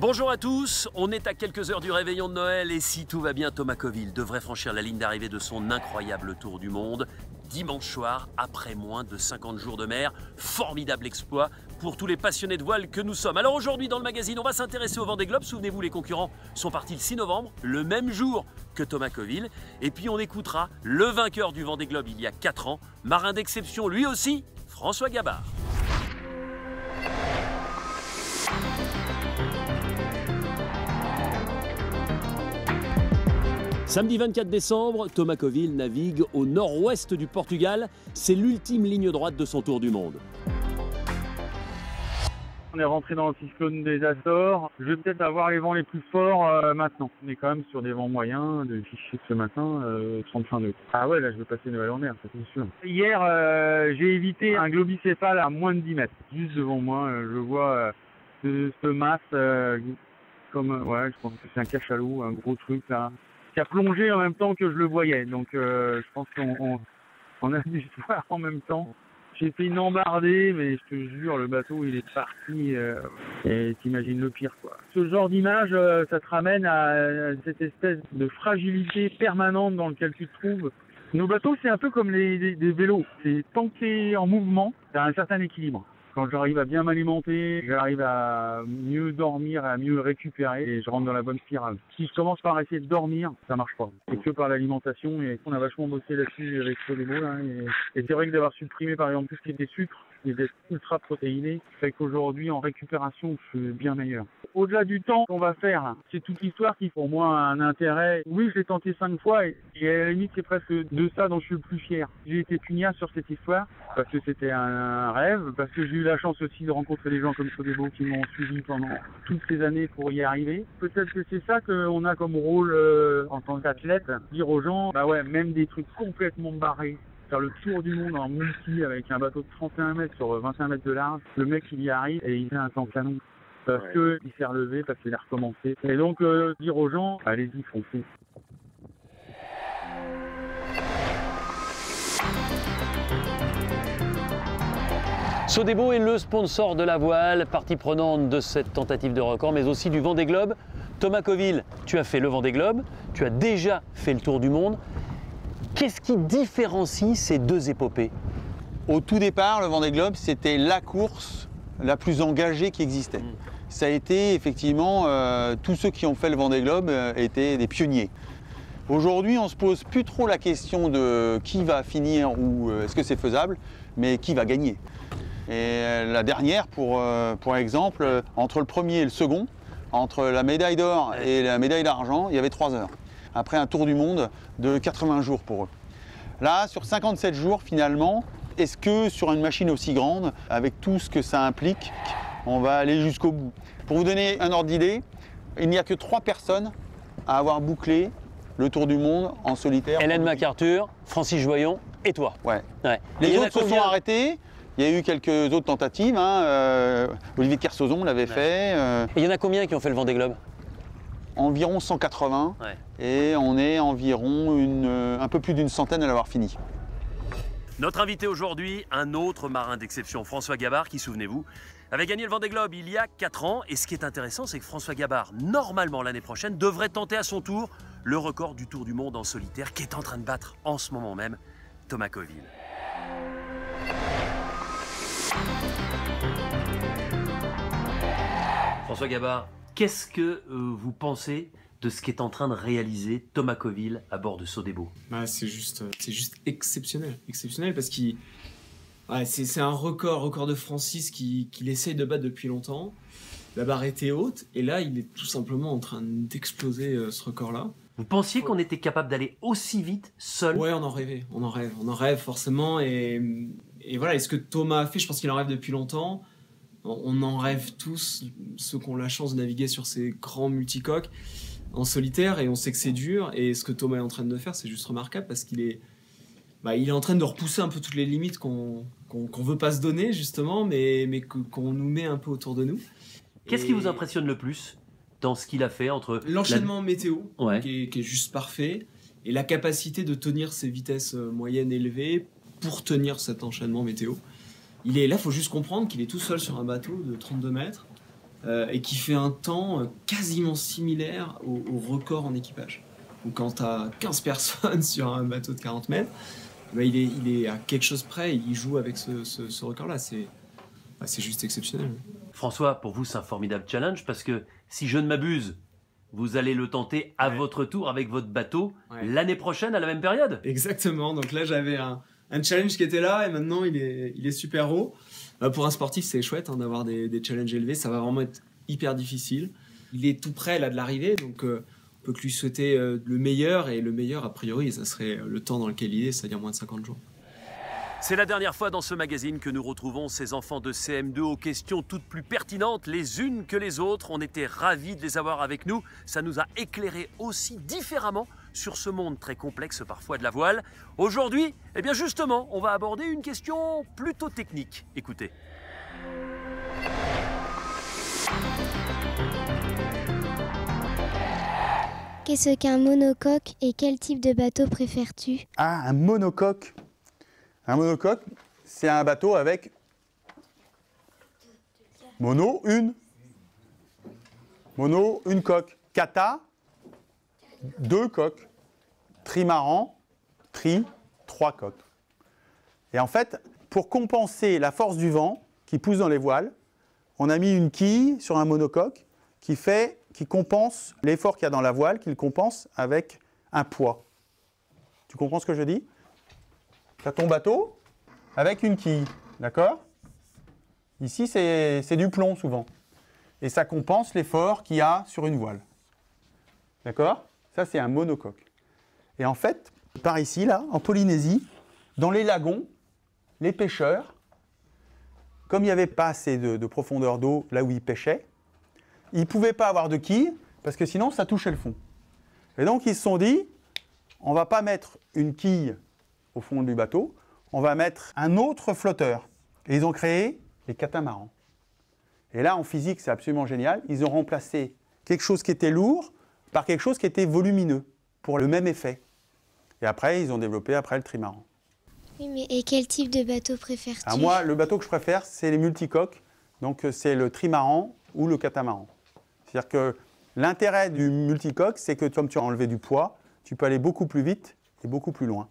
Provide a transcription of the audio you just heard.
Bonjour à tous, on est à quelques heures du réveillon de Noël et si tout va bien, Thomas Coville devrait franchir la ligne d'arrivée de son incroyable tour du monde dimanche soir après moins de 50 jours de mer. Formidable exploit pour tous les passionnés de voile que nous sommes. Alors aujourd'hui dans le magazine, on va s'intéresser au Vendée Globe. Souvenez-vous, les concurrents sont partis le 6 novembre, le même jour que Thomas Coville. Et puis on écoutera le vainqueur du Vendée Globe il y a 4 ans, marin d'exception lui aussi, François Gabard. Samedi 24 décembre, Thomas Coville navigue au nord-ouest du Portugal. C'est l'ultime ligne droite de son tour du monde. On est rentré dans le cyclone des Açores. Je vais peut-être avoir les vents les plus forts maintenant. On est quand même sur des vents moyens. De fichier ce matin, 35 nœuds. Ah ouais, là je vais passer Noël en mer, ça c'est sûr. Hier, j'ai évité un globicéphale à moins de 10 mètres. Juste devant moi, je vois ce masse comme, ouais, je pense que c'est un cachalot, un gros truc là, qui a plongé en même temps que je le voyais. Donc je pense qu'on a dû se voir en même temps. J'ai fait une embardée, mais je te jure, le bateau il est parti et t'imagines le pire quoi. Ce genre d'image, ça te ramène à cette espèce de fragilité permanente dans laquelle tu te trouves. Nos bateaux c'est un peu comme des vélos. C'est tant que t'es en mouvement, t'as un certain équilibre. Quand j'arrive à bien m'alimenter, j'arrive à mieux dormir, à mieux récupérer et je rentre dans la bonne spirale. Si je commence par essayer de dormir, ça marche pas. C'est que par l'alimentation et on a vachement bossé là-dessus avec Sodebo là. Et c'est vrai que d'avoir supprimé par exemple tout ce qui était sucre et d'être ultra protéiné, fait qu'aujourd'hui en récupération, je suis bien meilleur. Au-delà du temps qu'on va faire, c'est toute l'histoire qui pour moi a un intérêt. Oui, je l'ai tenté 5 fois et à la limite c'est presque de ça dont je suis le plus fier. J'ai été pugnace sur cette histoire parce que c'était un rêve, parce que j'ai eu la chance aussi de rencontrer des gens comme Sodebo qui m'ont suivi pendant toutes ces années pour y arriver. Peut-être que c'est ça qu'on a comme rôle en tant qu'athlète, dire aux gens, bah ouais, même des trucs complètement barrés, faire le tour du monde en multi avec un bateau de 31 mètres sur 21 mètres de large, le mec il y arrive et il fait un temps canon. Parce qu'il s'est relevé, parce qu'il a recommencé. Et donc dire aux gens, allez-y, foncez. Sodebo est le sponsor de la voile, partie prenante de cette tentative de record, mais aussi du Vendée Globe. Thomas Coville, tu as fait le Vendée Globe, tu as déjà fait le tour du monde. Qu'est-ce qui différencie ces deux épopées? Au tout départ, le Vendée Globe, c'était la course la plus engagée qui existait. Ça a été effectivement, tous ceux qui ont fait le Vendée Globe étaient des pionniers. Aujourd'hui, on ne se pose plus trop la question de qui va finir ou est-ce que c'est faisable, mais qui va gagner. Et la dernière, pour exemple, entre le premier et le second, entre la médaille d'or et la médaille d'argent, il y avait 3 heures. Après un tour du monde de 80 jours pour eux. Là, sur 57 jours finalement, est-ce que sur une machine aussi grande, avec tout ce que ça implique, on va aller jusqu'au bout? Pour vous donner un ordre d'idée, il n'y a que 3 personnes à avoir bouclé le tour du monde en solitaire. Hélène MacArthur, Francis Joyon et toi. Ouais. Ouais. Les autres se sont arrêtés. Il y a eu quelques autres tentatives. Olivier de Kersauzon l'avait fait. Et il y en a combien qui ont fait le Vendée Globe? Environ 180. Et on est environ un peu plus d'une centaine à l'avoir fini. Notre invité aujourd'hui, un autre marin d'exception, François Gabard, qui, souvenez-vous, avait gagné le Vendée Globe il y a 4 ans. Et ce qui est intéressant, c'est que François Gabard, normalement l'année prochaine, devrait tenter à son tour le record du Tour du Monde en solitaire qu'est en train de battre en ce moment même Thomas Coville. François Gabard, qu'est-ce que vous pensez de ce qu'est en train de réaliser Thomas Coville à bord de Sodebo? C'est juste exceptionnel parce qu'il c'est un record de Francis qu'il essaye de battre depuis longtemps. La barre était haute et là il est tout simplement en train d'exploser ce record-là. Vous pensiez qu'on était capable d'aller aussi vite seul? Ouais, on en rêve forcément et voilà. Et ce que Thomas a fait, je pense qu'il en rêve depuis longtemps. On en rêve tous, ceux qui ont la chance de naviguer sur ces grands multicoques en solitaire, et on sait que c'est dur. Et ce que Thomas est en train de faire, c'est juste remarquable parce qu'il est, il est en train de repousser un peu toutes les limites qu'on veut pas se donner justement, mais qu'on nous met un peu autour de nous. Qu'est-ce qui vous impressionne le plus dans ce qu'il a fait entre l'enchaînement météo, qui est juste parfait, et la capacité de tenir ces vitesses moyennes élevées pour tenir cet enchaînement météo. Là, il faut juste comprendre qu'il est tout seul sur un bateau de 32 mètres, et qui fait un temps quasiment similaire au record en équipage. Donc quand tu as 15 personnes sur un bateau de 40 mètres, il est à quelque chose près, il joue avec ce record-là. C'est juste exceptionnel. François, pour vous, c'est un formidable challenge parce que si je ne m'abuse, vous allez le tenter à votre tour avec votre bateau l'année prochaine à la même période. Exactement. Donc là, j'avais un challenge qui était là et maintenant, il est super haut. Pour un sportif, c'est chouette d'avoir des challenges élevés. Ça va vraiment être hyper difficile. Il est tout près là de l'arrivée, donc on peut que lui souhaiter le meilleur. Et le meilleur, a priori, ça serait le temps dans lequel il est, c'est-à-dire moins de 50 jours. C'est la dernière fois dans ce magazine que nous retrouvons ces enfants de CM2 aux questions toutes plus pertinentes les unes que les autres. On était ravis de les avoir avec nous. Ça nous a éclairés aussi différemment sur ce monde très complexe parfois de la voile. Aujourd'hui, eh bien justement, on va aborder une question plutôt technique. Écoutez. Qu'est-ce qu'un monocoque et quel type de bateau préfères-tu? Ah, un monocoque. Un monocoque, c'est un bateau avec mono, une coque. Kata, 2 coques. Trimaran, 3 coques. Et en fait, pour compenser la force du vent qui pousse dans les voiles, on a mis une quille sur un monocoque qui compense l'effort qu'il y a dans la voile, qu'il compense avec un poids. Tu comprends ce que je dis ? Tu as ton bateau avec une quille, d'accord? Ici, c'est du plomb souvent. Et ça compense l'effort qu'il y a sur une voile. D'accord? Ça, c'est un monocoque. Et en fait, par ici, là, en Polynésie, dans les lagons, les pêcheurs, comme il n'y avait pas assez de profondeur d'eau là où ils pêchaient, ils ne pouvaient pas avoir de quille parce que sinon, ça touchait le fond. Et donc, ils se sont dit, on ne va pas mettre une quille au fond du bateau, on va mettre un autre flotteur. Et ils ont créé les catamarans. Et là, en physique, c'est absolument génial. Ils ont remplacé quelque chose qui était lourd par quelque chose qui était volumineux, pour le même effet. Et après, ils ont développé le trimaran. Oui, mais et quel type de bateau préfères-tu? Alors moi, le bateau que je préfère, c'est les multicoques. Donc, c'est le trimaran ou le catamaran. C'est-à-dire que l'intérêt du multicoque, c'est que comme tu as enlevé du poids, tu peux aller beaucoup plus vite et beaucoup plus loin.